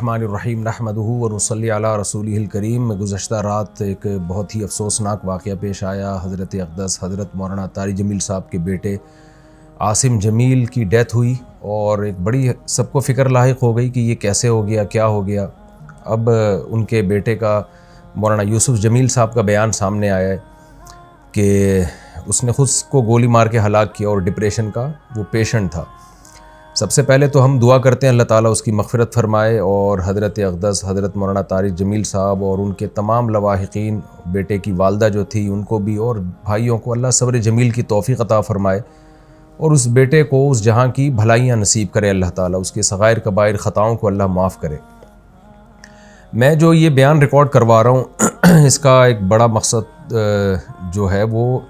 बिस्मिल्लाहिर्रहमानिर्रहीम नहमदुहु व नुसल्ली अला रसूलिहिल करीम। गुज़श्ता रात एक बहुत ही अफसोसनाक वाक़या पेश आया। हज़रत अक़दस हज़रत मौलाना तारिक जमील साहब के बेटे आसिम जमील की डेथ हुई और एक बड़ी सबको फ़िक्र लाहिक हो गई कि ये कैसे हो गया, क्या हो गया। अब उनके बेटे का मौलाना यूसुफ़ जमील साहब का बयान सामने आया है कि उसने ख़ुद को गोली मार के हलाक किया और डिप्रेशन का वो पेशेंट था। सबसे पहले तो हम दुआ करते हैं अल्लाह ताला उसकी मग़फ़िरत फ़रमाए और हज़रत अक़दस हज़रत मौलाना तारिक जमील साहब और उनके तमाम लवाहिकीन, बेटे की वालदा जो थी उनको भी और भाइयों को अल्लाह सब्र जमील की तौफ़ीक़ अता फ़रमाए और उस बेटे को उस जहाँ की भलाइयाँ नसीब करे अल्लाह ताला, उसके सग़ाइर कबाइर ख़ताओं को अल्लाह माफ़ करे। मैं जो ये बयान रिकॉर्ड करवा रहा हूँ इसका एक बड़ा मकसद जो है वो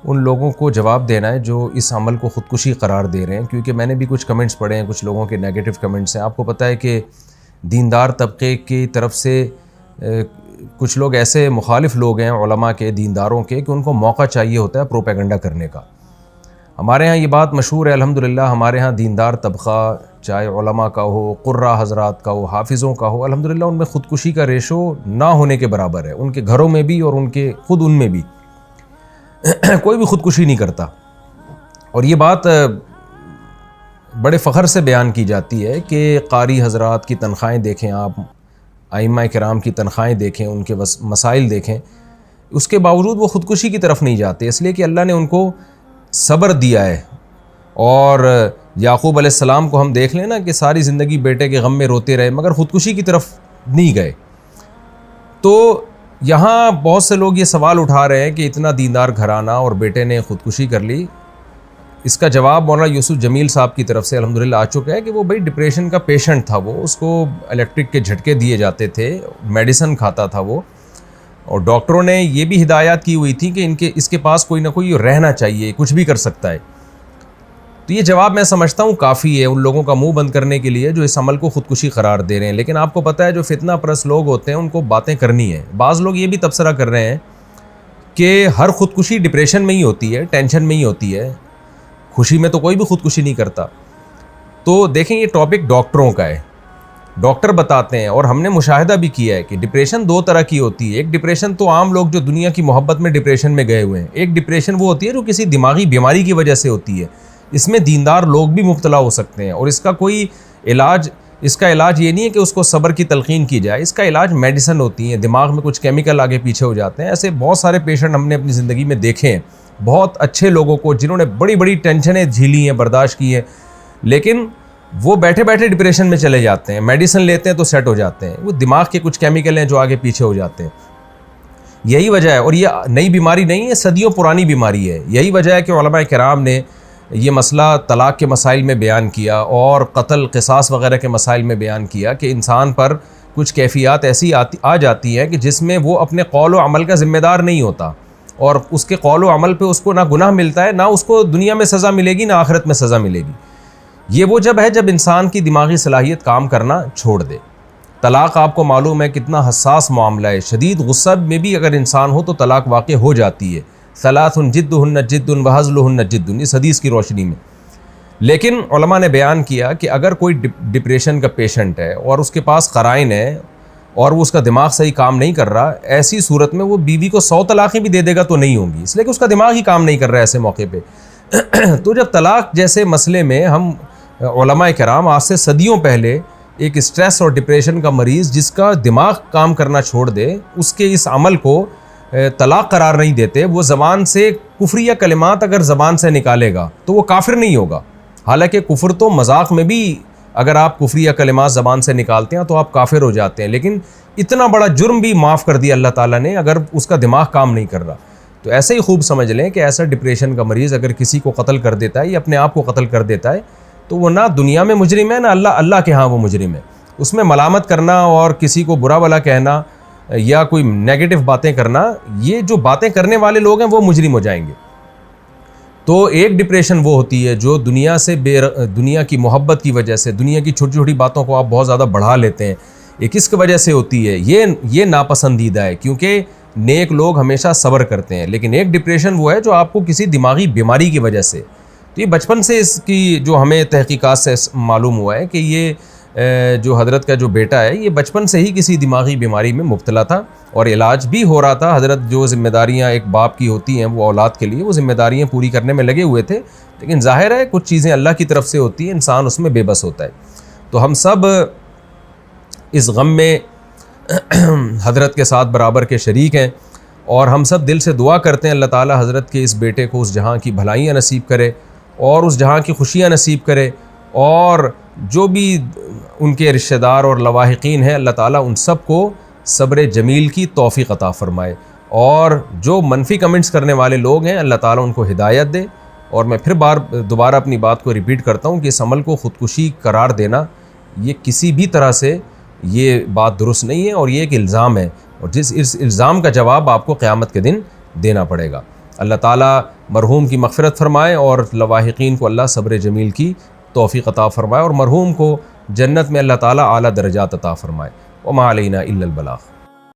उन लोगों को जवाब देना है जो इस अमल को ख़ुदकुशी करार दे रहे हैं, क्योंकि मैंने भी कुछ कमेंट्स पढ़े हैं, कुछ लोगों के नेगेटिव कमेंट्स हैं। आपको पता है कि दीनदार तबके की तरफ से कुछ लोग ऐसे मुखालिफ लोग हैं उलमा के, दीनदारों के, कि उनको मौका चाहिए होता है प्रोपेगेंडा करने का। हमारे यहाँ ये बात मशहूर है अल्हम्दुलिल्लाह, हमारे यहाँ दीनदार तबका चाहे उलमा का हो, कुर्रा हज़रात का हो, हाफिज़ों का हो, अल्हम्दुलिल्लाह उनमें ख़ुदकुशी का रेशो ना होने के बराबर है। उनके घरों में भी और उनके ख़ुद उनमें भी कोई भी ख़ुदकुशी नहीं करता। और ये बात बड़े फ़ख्र से बयान की जाती है कि कारी हज़रात की तनख़्वाहें देखें आप, आइम्मा किराम की तनख़्वाहें देखें, उनके मसाइल देखें, उसके बावजूद वो ख़ुदकुशी की तरफ नहीं जाते, इसलिए कि अल्लाह ने उनको सब्र दिया है। और याक़ूब अलैहिस्सलाम को हम देख लें ना कि सारी ज़िंदगी बेटे के गम में रोते रहे मगर ख़ुदकुशी की तरफ नहीं गए। तो यहाँ बहुत से लोग ये सवाल उठा रहे हैं कि इतना दीनदार घराना और बेटे ने ख़ुदकुशी कर ली। इसका जवाब मौलाना यूसुफ़ जमील साहब की तरफ से अल्हम्दुलिल्लाह आ चुका है कि वो भाई डिप्रेशन का पेशेंट था, वो उसको इलेक्ट्रिक के झटके दिए जाते थे, मेडिसिन खाता था वो, और डॉक्टरों ने ये भी हिदायत की हुई थी कि इसके पास कोई ना कोई रहना चाहिए, कुछ भी कर सकता है। तो ये जवाब मैं समझता हूँ काफ़ी है उन लोगों का मुंह बंद करने के लिए जो इस अमल को ख़ुदकुशी करार दे रहे हैं। लेकिन आपको पता है जो फितना परस्त लोग होते हैं उनको बातें करनी है। बाज़ लोग ये भी तबसरा कर रहे हैं कि हर ख़ुदकुशी डिप्रेशन में ही होती है, टेंशन में ही होती है, खुशी में तो कोई भी ख़ुदकुशी नहीं करता। तो देखें ये टॉपिक डॉक्टरों का है, डॉक्टर बताते हैं और हमने मुशाहिदा भी किया है कि डिप्रेशन दो तरह की होती है। एक डिप्रेशन तो आम लोग जो दुनिया की मोहब्बत में डिप्रेशन में गए हुए हैं, एक डिप्रेशन वो होती है जो किसी दिमागी बीमारी की वजह से होती है। इसमें दीनदार लोग भी मुब्तला हो सकते हैं और इसका इलाज ये नहीं है कि उसको सब्र की तलकीन की जाए, इसका इलाज मेडिसिन होती है, दिमाग में कुछ केमिकल आगे पीछे हो जाते हैं। ऐसे बहुत सारे पेशेंट हमने अपनी ज़िंदगी में देखे हैं, बहुत अच्छे लोगों को जिन्होंने बड़ी बड़ी टेंशनें झेली हैं, बर्दाश्त की हैं, लेकिन वो बैठे बैठे डिप्रेशन में चले जाते हैं। मेडिसिन लेते हैं तो सेट हो जाते हैं, वो दिमाग के कुछ केमिकल हैं जो आगे पीछे हो जाते हैं। यही वजह है, और ये नई बीमारी नहीं है, सदियों पुरानी बीमारी है। यही वजह है कि उलमा किराम ने ये मसला तलाक़ के मसाइल में बयान किया और क़त्ल क़िसास वग़ैरह के मसाइल में बयान किया कि इंसान पर कुछ कैफ़ियत ऐसी आ जाती हैं कि जिसमें वो अपने कौल व अमल का ज़िम्मेदार नहीं होता और उसके कौल व अमल पे उसको ना गुनाह मिलता है, ना उसको दुनिया में सज़ा मिलेगी, ना आखिरत में सज़ा मिलेगी। ये वो जब है जब इंसान की दिमागी सलाहियत काम करना छोड़ दे। तलाक़ आपको मालूम है कितना हसास मामला है, शदीद गुस्सा में भी अगर इंसान हो तो तलाक़ वाक़ हो जाती है। सलासुन जिद्दुहुन्न जिद्दुन व हज़्लुहुन्न जिद्दुन, इस हदीस की रोशनी में। लेकिन उलमा ने बयान किया कि अगर कोई डिप्रेशन का पेशेंट है और उसके पास क़राइन है और वो उसका दिमाग सही काम नहीं कर रहा, ऐसी सूरत में वो बीवी को 100 तलाक़ें भी दे देगा तो नहीं होंगी, इसलिए कि उसका दिमाग ही काम नहीं कर रहा है ऐसे मौके पे। तो जब तलाक़ जैसे मसले में हम उलमा किराम आज से सदियों पहले एक स्ट्रेस और डिप्रेशन का मरीज़ जिसका दिमाग काम करना छोड़ दे, उसके इस अमल को तलाक़ करार नहीं देते। वो ज़बान से कुफ्रिया कलिमात अगर ज़बान से निकालेगा तो वो काफिर नहीं होगा। हालांकि कुफ्र तो मजाक में भी अगर आप कुफ्रिया कलिमात ज़बान से निकालते हैं तो आप काफिर हो जाते हैं, लेकिन इतना बड़ा जुर्म भी माफ़ कर दिया अल्लाह ताला ने अगर उसका दिमाग काम नहीं कर रहा। तो ऐसे ही खूब समझ लें कि ऐसा डिप्रेशन का मरीज़ अगर किसी को कत्ल कर देता है या अपने आप को कत्ल कर देता है तो वो ना दुनिया में मुजरिम है ना अल्लाह के यहाँ वो मुजरिम है। उसमें मलामत करना और किसी को बुरा भला कहना या कोई नेगेटिव बातें करना, ये जो बातें करने वाले लोग हैं वो मुजरिम हो जाएंगे। तो एक डिप्रेशन वो होती है जो दुनिया की मोहब्बत की वजह से दुनिया की छोटी छोटी बातों को आप बहुत ज़्यादा बढ़ा लेते हैं, ये किसकी वजह से होती है? ये नापसंदीदा है, क्योंकि नेक लोग हमेशा सब्र करते हैं। लेकिन एक डिप्रेशन वो है जो आपको किसी दिमागी बीमारी की वजह से, तो ये बचपन से इसकी जो हमें तहकीकात से मालूम हुआ है कि ये जो हज़रत का जो बेटा है ये बचपन से ही किसी दिमागी बीमारी में मुब्तला था और इलाज भी हो रहा था। हज़रत जो ज़िम्मेदारियाँ एक बाप की होती हैं वो औलाद के लिए वो ज़िम्मेदारियाँ पूरी करने में लगे हुए थे, लेकिन ज़ाहिर है कुछ चीज़ें अल्लाह की तरफ से होती हैं, इंसान उसमें बेबस होता है। तो हम सब इस गम में हज़रत के साथ बराबर के शरीक हैं और हम सब दिल से दुआ करते हैं अल्लाह ताला हज़रत के इस बेटे को उस जहाँ की भलाइयाँ नसीब करे और उस जहाँ की खुशियाँ नसीब करे, और जो भी उनके रिश्तेदार और लवाहिकीन हैं अल्लाह ताला उन सब को सब्र जमील की तौफ़ीक़ अता फ़रमाए, और जो मनफी कमेंट्स करने वाले लोग हैं अल्लाह ताला उनको हिदायत दे। और मैं फिर दोबारा अपनी बात को रिपीट करता हूँ कि इस अमल को ख़ुदकुशी करार देना ये किसी भी तरह से ये बात दुरुस्त नहीं है और ये एक इल्ज़ाम है, और इस इल्ज़ाम का जवाब आपको क़यामत के दिन देना पड़ेगा। अल्लाह ताला मरहूम की मग़फ़िरत फ़रमाए और लवाहिकीन को अल्लाह सब्र जमील की तौफ़ीक़ अता फ़रमाए और मरहूम को जन्नत में अल्लाह ताला आला दर्जात अता फ़रमाए। व मा अलैना इल्लल बलाग़।